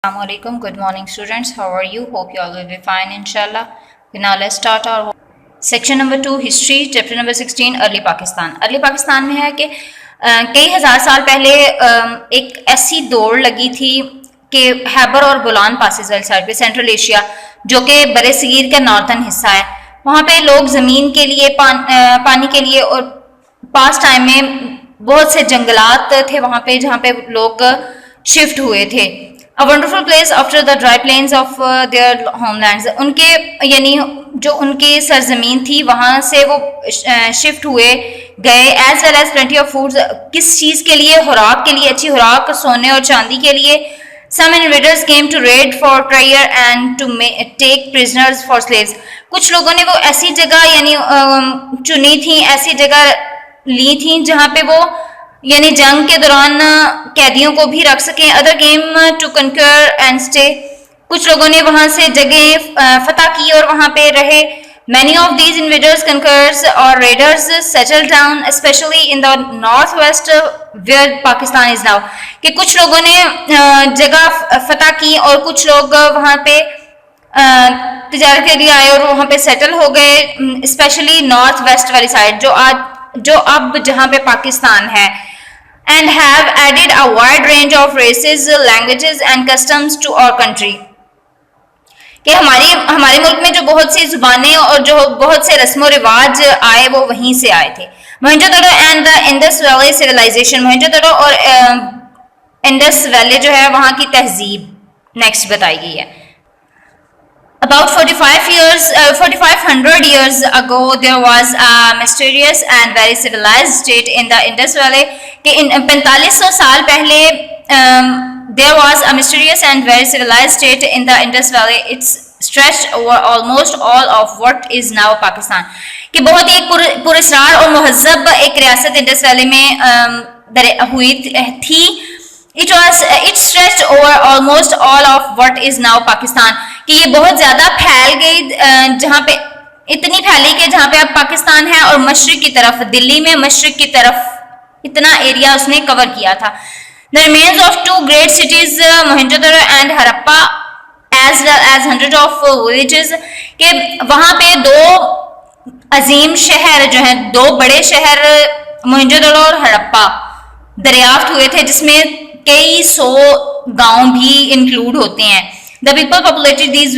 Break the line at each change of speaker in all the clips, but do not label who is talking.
Assalamualaikum. Good morning, students. How are you? Hope you all will be fine, inshallah. Now let's start our section number 2, history, chapter number 16, early Pakistan. Early Pakistan में है कि कई हज़ार साल पहले एक ऐसी दौड़ लगी थी कि हैबर और गोलान पासेस वाली साइड पे सेंट्रल एशिया, जो कि बरे सगीर का नॉर्थन हिस्सा है, वहाँ पे लोग ज़मीन के लिए पानी के लिए और पास टाइम में बहुत से जंगलात थे वहाँ पे, जहाँ पे लोग शिफ्ट हुए थे. A wonderful place after the dry plains of their homelands. उनके यानी जो उनकी सरजमीन थी वहाँ से वो शिफ्ट हुए गए. As well as plenty of foods. किस चीज़ के लिए? खुराक के लिए, अच्छी खुराक, सोने और चांदी के लिए. Some invaders came to raid for treasure and to take prisoners for slaves. कुछ लोगों ने वो ऐसी जगह यानी चुनी थी, ऐसी जगह ली थी जहाँ पे वो यानी जंग के दौरान कैदियों को भी रख सकें. Other came to conquer and stay. कुछ लोगों ने वहां से जगह फतह की और वहां पे रहे. Many of these invaders, conquerors और raiders settle down specially in the north west where Pakistan is now. कि कुछ लोगों ने जगह फतह की और कुछ लोग वहां पे तिजारत के लिए आए और वहां पे सेटल हो गए, स्पेशली नॉर्थ वेस्ट वाली साइड जो अब जहां पे पाकिस्तान है. And have added a wide range of races, languages and customs to our country. कि हमारे मुल्क में जो बहुत सी जुबानें और जो बहुत से रस्म व रिवाज आए वो वहीं से आए थे. Mohenjodaro and the Indus valley civilisation. Mohenjodaro और इंडस वैली जो है वहाँ की तहजीब नेक्स्ट बताई गई है. About 4,500 years ago, there was a mysterious and very civilized state in the Indus Valley. कि इन 4500 साल पहले there was a mysterious and very civilized state in the Indus Valley. It's stretched over almost all of what is now Pakistan. कि बहुत ही पुरस्कार और मुहज़्ज़ब एक रियासत Indus valley में हुई थी. It stretched over almost all of what is now Pakistan. कि ये बहुत ज़्यादा फैल गई, जहाँ पे इतनी फैली कि जहाँ पे अब पाकिस्तान है, और मशरिक की तरफ, दिल्ली में मशरिक की तरफ इतना एरिया उसने कवर किया था. The remains of two great cities, Mohenjodaro and Harappa, as well as hundreds of villages. कि वहाँ पे दो अजीम शहर जो हैं, दो बड़े शहर मोहनजोदड़ो और हड़प्पा दरियाफ्त हुए थे, जिसमें कई सौ गांव भी इंक्लूड होते हैं. The people populating these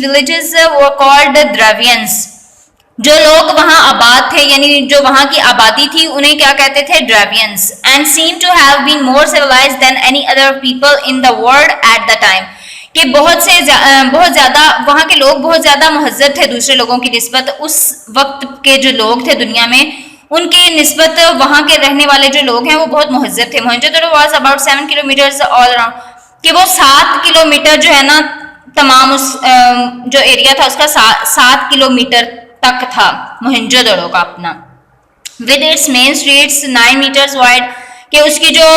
villages were called Dravidians. जो लोग वहाँ आबाद थे यानी जो वहाँ की आबादी थी उन्हें क्या कहते थे? Dravidians. And seem to have been more civilized than any other people in the world at the time. कि बहुत ज़्यादा वहाँ के लोग बहुत ज़्यादा मुहज़्ज़ब थे दूसरे लोगों की निस्बत. उस वक्त के जो लोग थे दुनिया में, उनके निस्बत वहाँ के रहने वाले जो लोग हैं वो बहुत मुहज़्ज़ब थे. Mohenjodaro was about 7 kilometres all around. कि वो 7 किलोमीटर जो है ना, तमाम उस जो एरिया था उसका 7 किलोमीटर तक था मोहनजोदड़ो का अपना. With its main streets 9 metres wide. कि उसकी जो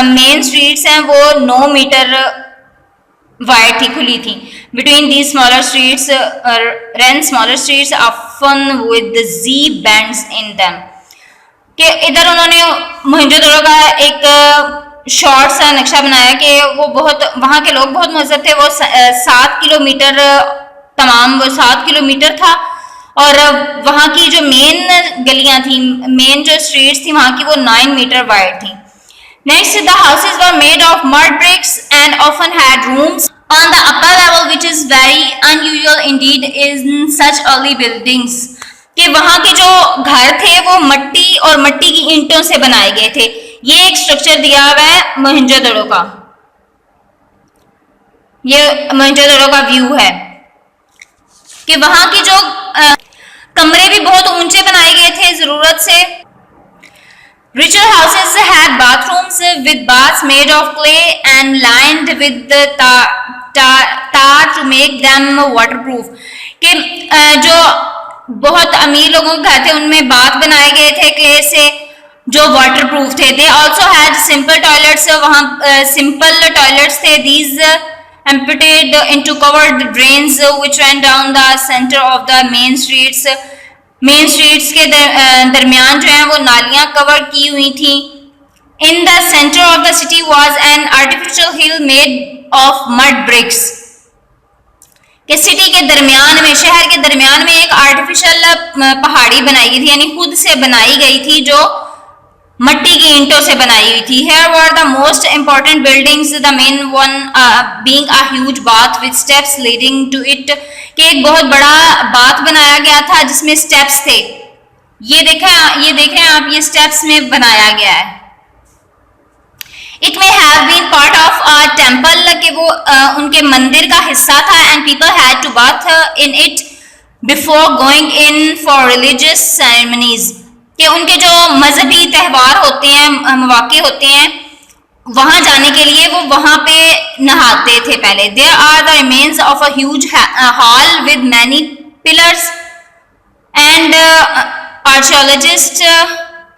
मेन स्ट्रीट्स हैं वो 9 मीटर वाइड थी, खुली थी. Between the smaller streets run smaller streets often with ji bands in them. कि इधर उन्होंने मोहनजोदड़ो का एक शॉर्ट सा नक्शा बनाया कि वो बहुत वहाँ के लोग बहुत मुहज़्ज़ब थे. वो 7 किलोमीटर तमाम वो 7 किलोमीटर था, और वहाँ की जो मेन गलियाँ थी, मेन जो स्ट्रीट्स थी वहाँ की वो 9 मीटर वाइड थी. Next, the houses were made of mud bricks and often had rooms on the upper level which is very unusual Indeed in such early buildings. कि वहाँ के जो घर थे वो मट्टी और मट्टी की ईंटों से बनाए गए थे. ये एक स्ट्रक्चर दिया हुआ है मोहनजोदड़ो का. ये मोहनजोदड़ो का व्यू है कि वहां की जो कमरे भी बहुत ऊंचे बनाए गए थे जरूरत से. Richer houses had bathrooms with baths made of clay and lined with tar to make them waterproof. कि जो बहुत अमीर लोगों के घर थे उनमें बाथ बनाए गए थे क्ले से, जो वाटर प्रूफ थे. They also had simple toilets. वहाँ सिंपल टॉयलेट्स थे. These emptied into covered drains which ran down the centre of the main streets. Main streets के दरमियान जो है वो नालियाँ कवर की हुई थी. In the center of the city was an artificial hill made of mud bricks. कि सिटी के दरमियान में, शहर के दरमियान में एक आर्टिफिशियल पहाड़ी बनाई गई थी, यानी खुद से बनाई गई थी, जो मट्टी की ईंटों से बनाई हुई थी. Here were the most important buildings, the main one being a huge bath with steps leading to it. कि एक बहुत बड़ा बाथ बनाया गया था जिसमें स्टेप्स थे. ये देखें आप, ये स्टेप्स में बनाया गया है. It may have been part of a temple, कि वो उनके मंदिर का हिस्सा था, and people had to bath in it before going in for religious ceremonies. कि उनके जो मजहबी त्यौहार होते हैं, मौके होते हैं, वहां जाने के लिए वो वहां पे नहाते थे पहले. There are the remains of a huge hall with many pillars, and archaeologists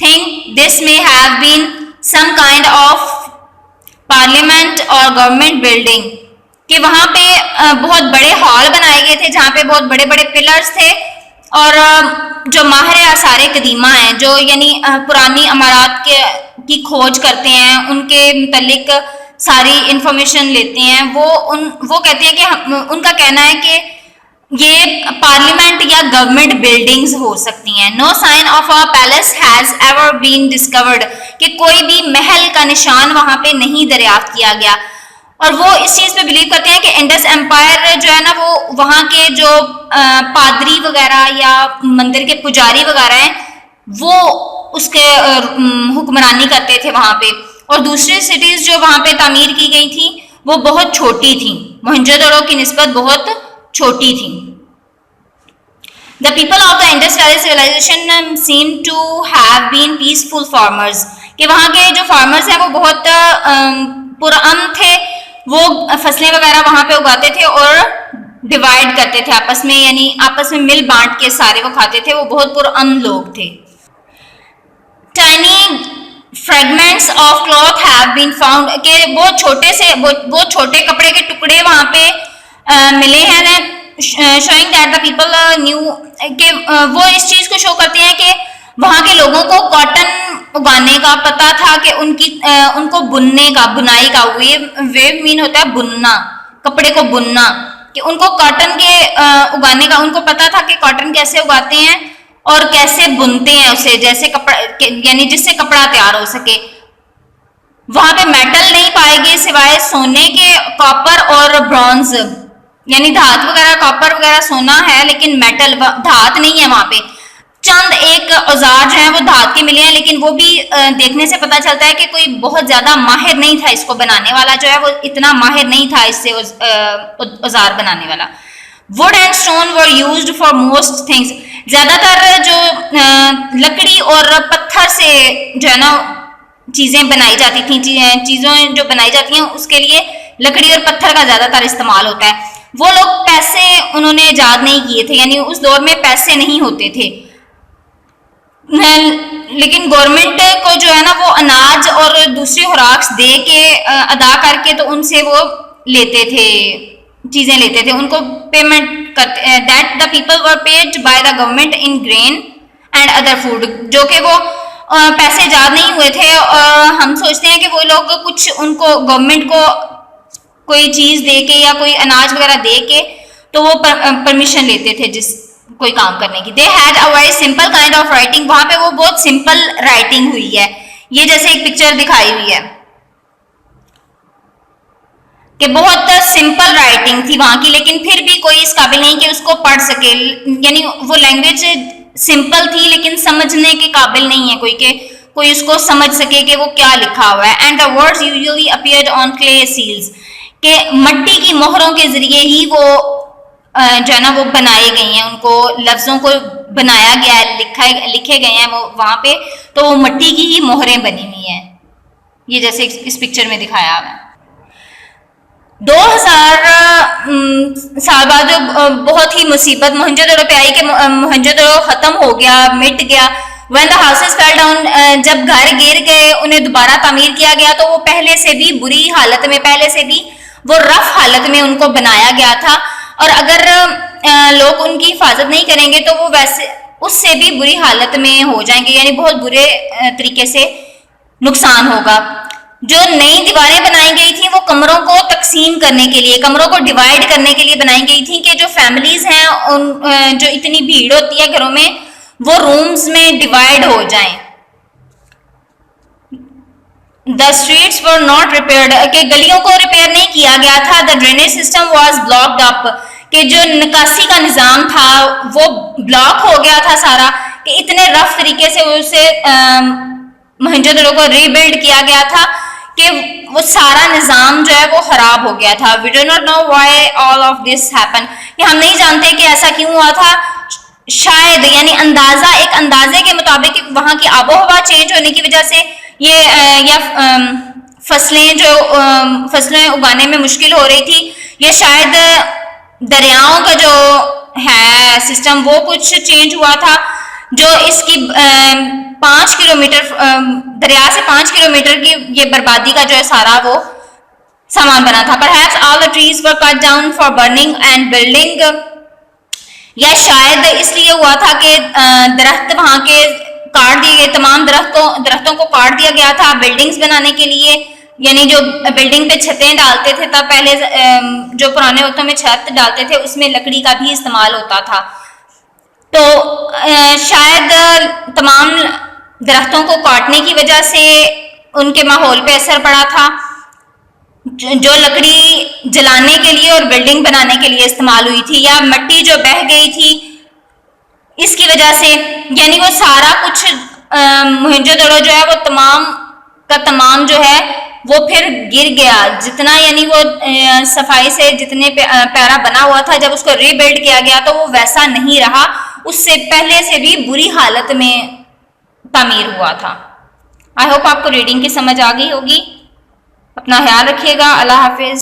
think this may have been some kind of parliament और गवर्नमेंट बिल्डिंग. कि वहां पे बहुत बड़े हॉल बनाए गए थे जहां पे बहुत बड़े बड़े पिलर्स थे, और जो माहिर आसार कदीमा हैं, जो यानी पुरानी इमारत की खोज करते हैं, उनके मुतल्लिक सारी इंफॉर्मेशन लेते हैं, वो कहते हैं कि उनका कहना है कि ये पार्लियामेंट या गवर्नमेंट बिल्डिंग्स हो सकती हैं. No sign of a palace has ever been discovered. कि कोई भी महल का निशान वहां पे नहीं दरियाफ्त किया गया. और वो इस चीज पे बिलीव करते हैं कि इंडस एम्पायर जो है ना, वो वहां के जो पादरी वगैरह या मंदिर के पुजारी वगैरह हैं, वो उसके हुक्मरानी करते थे वहां पे. और दूसरी सिटीज जो वहां पे तामीर की गई थी वो बहुत छोटी थी, मोहनजोदड़ो की निस्बत बहुत छोटी थी. The people of the Indus Valley civilization seem to have been peaceful farmers. कि वहाँ के जो फार्मर्स हैं वो बहुत पुरअमन थे, वो फसलें वगैरह वहाँ पे उगाते थे और डिवाइड करते थे आपस में, यानी आपस में मिल बांट के सारे वो खाते थे. वो बहुत पुरअमन लोग थे. Tiny fragments of cloth have been found. के बहुत छोटे कपड़े के टुकड़े वहाँ पे मिले हैं, showing that the people knew. कि वो इस चीज को शो करते हैं कि वहां के लोगों को कॉटन उगाने का पता था, कि उनको बुनने का, बुनाई का, वेव मीन होता है बुनना, कपड़े को बुनना. कि उनको कॉटन के उगाने का उनको पता था कि कॉटन कैसे उगाते हैं और कैसे बुनते हैं उसे, जैसे कपड़ा, यानी जिससे कपड़ा तैयार हो सके. वहां पे मेटल नहीं पाए गए सिवाय सोने के, कॉपर और ब्रॉन्ज, यानी धात वगैरह, कॉपर वगैरह सोना है, लेकिन मेटल धात नहीं है वहां पे. चंद एक औजार जो है वो धात के मिले हैं, लेकिन वो भी देखने से पता चलता है कि कोई बहुत ज्यादा माहिर नहीं था, इसको बनाने वाला जो है वो इतना माहिर नहीं था इससे औजार बनाने वाला. Would and stone were used for most things. ज्यादातर जो लकड़ी और पत्थर से जो है ना चीजें बनाई जाती थी, चीजें जो बनाई जाती हैं उसके लिए लकड़ी और पत्थर का ज्यादातर इस्तेमाल होता है. वो लोग पैसे उन्होंने ईजाद नहीं किए थे, यानी उस दौर में पैसे नहीं होते थे, लेकिन गवर्नमेंट को जो है ना वो अनाज और दूसरी खुराक दे के अदा करके तो उनसे वो लेते थे, चीजें लेते थे, उनको पेमेंट करते. That the people were paid by the government in grain and other food. जो कि वो पैसे ईजाद नहीं हुए थे, और हम सोचते हैं कि वो लोग कुछ उनको गवर्नमेंट को कोई चीज दे के या कोई अनाज वगैरह दे के तो वो परमिशन लेते थे जिस कोई काम करने की. They had a very simple kind of writing. वहां पे वो बहुत सिंपल राइटिंग हुई है. ये जैसे एक पिक्चर दिखाई हुई है कि बहुत सिंपल राइटिंग थी वहां की, लेकिन फिर भी कोई इस काबिल नहीं कि उसको पढ़ सके, यानी वो लैंग्वेज सिंपल थी लेकिन समझने के काबिल नहीं है कोई उसको समझ सके कि वो क्या लिखा हुआ है. And the words usually appeared on clay seals. के मट्टी की मोहरों के जरिए ही वो जो है ना वो बनाए गई हैं, उनको लफ्जों को बनाया गया है, लिखे गए हैं वो वहां पे, तो वो मट्टी की ही मोहरें बनी हुई हैं. ये जैसे इस पिक्चर में दिखाया हुआ है. 2000 साल बाद जो बहुत ही मुसीबत मोहनजोदड़ो पे आई कि मोहनजोदड़ो खत्म हो गया, मिट गया. When the houses fell down, जब घर गिर गए, उन्हें दोबारा तामीर किया गया, तो वो पहले से भी बुरी हालत में, पहले से भी वो रफ हालत में उनको बनाया गया था. और अगर लोग उनकी हिफाजत नहीं करेंगे तो वो वैसे उससे भी बुरी हालत में हो जाएंगे, यानी बहुत बुरे तरीके से नुकसान होगा। जो नई दीवारें बनाई गई थी वो कमरों को तकसीम करने के लिए, कमरों को डिवाइड करने के लिए बनाई गई थी कि जो फैमिलीज हैं उन जो इतनी भीड़ होती है घरों में वो रूम्स में डिवाइड हो जाएं। The streets were not repaired, के गलियों को रिपेयर नहीं किया गया था। The drainage system was blocked up, कि जो निकासी का निजाम था वो ब्लॉक हो गया था सारा, कि इतने रफ तरीके से उसे मोहनजोदड़ो को रीबिल्ड किया गया था कि वो सारा निजाम जो है वो खराब हो गया था। We do not know why all of this happen, कि हम नहीं जानते कि ऐसा क्यों हुआ था। शायद यानी अंदाजा, एक अंदाजे के मुताबिक वहां की आबो हवा चेंज होने की वजह से ये या फसलें उगाने में मुश्किल हो रही थी, या शायद दरियाओं का जो है सिस्टम वो कुछ चेंज हुआ था, जो इसकी 5 किलोमीटर दरिया से 5 किलोमीटर की ये बर्बादी का जो है सारा वो सामान बना था। Perhaps all the trees were cut down for burning and building, या शायद इसलिए हुआ था कि दरख्त वहां के काट दिए गए, तमाम दरख्तों को काट दिया गया था बिल्डिंग्स बनाने के लिए। यानी जो बिल्डिंग पे छतें डालते थे तब पहले जो पुराने वक्तों में छत डालते थे उसमें लकड़ी का भी इस्तेमाल होता था, तो शायद तमाम दरख्तों को काटने की वजह से उनके माहौल पे असर पड़ा था। जो लकड़ी जलाने के लिए और बिल्डिंग बनाने के लिए इस्तेमाल हुई थी, या मिट्टी जो बह गई थी इसकी वजह से, यानी वो सारा कुछ मोहनजोदड़ो जो है वो तमाम का तमाम जो है वो फिर गिर गया। जितना यानी वो सफाई से जितने प्यारा बना हुआ था, जब उसको रीबिल्ड किया गया तो वो वैसा नहीं रहा, उससे पहले से भी बुरी हालत में तामीर हुआ था। आई होप आपको रीडिंग की समझ आ गई होगी। अपना ख्याल रखिएगा। अल्लाह हाफिज।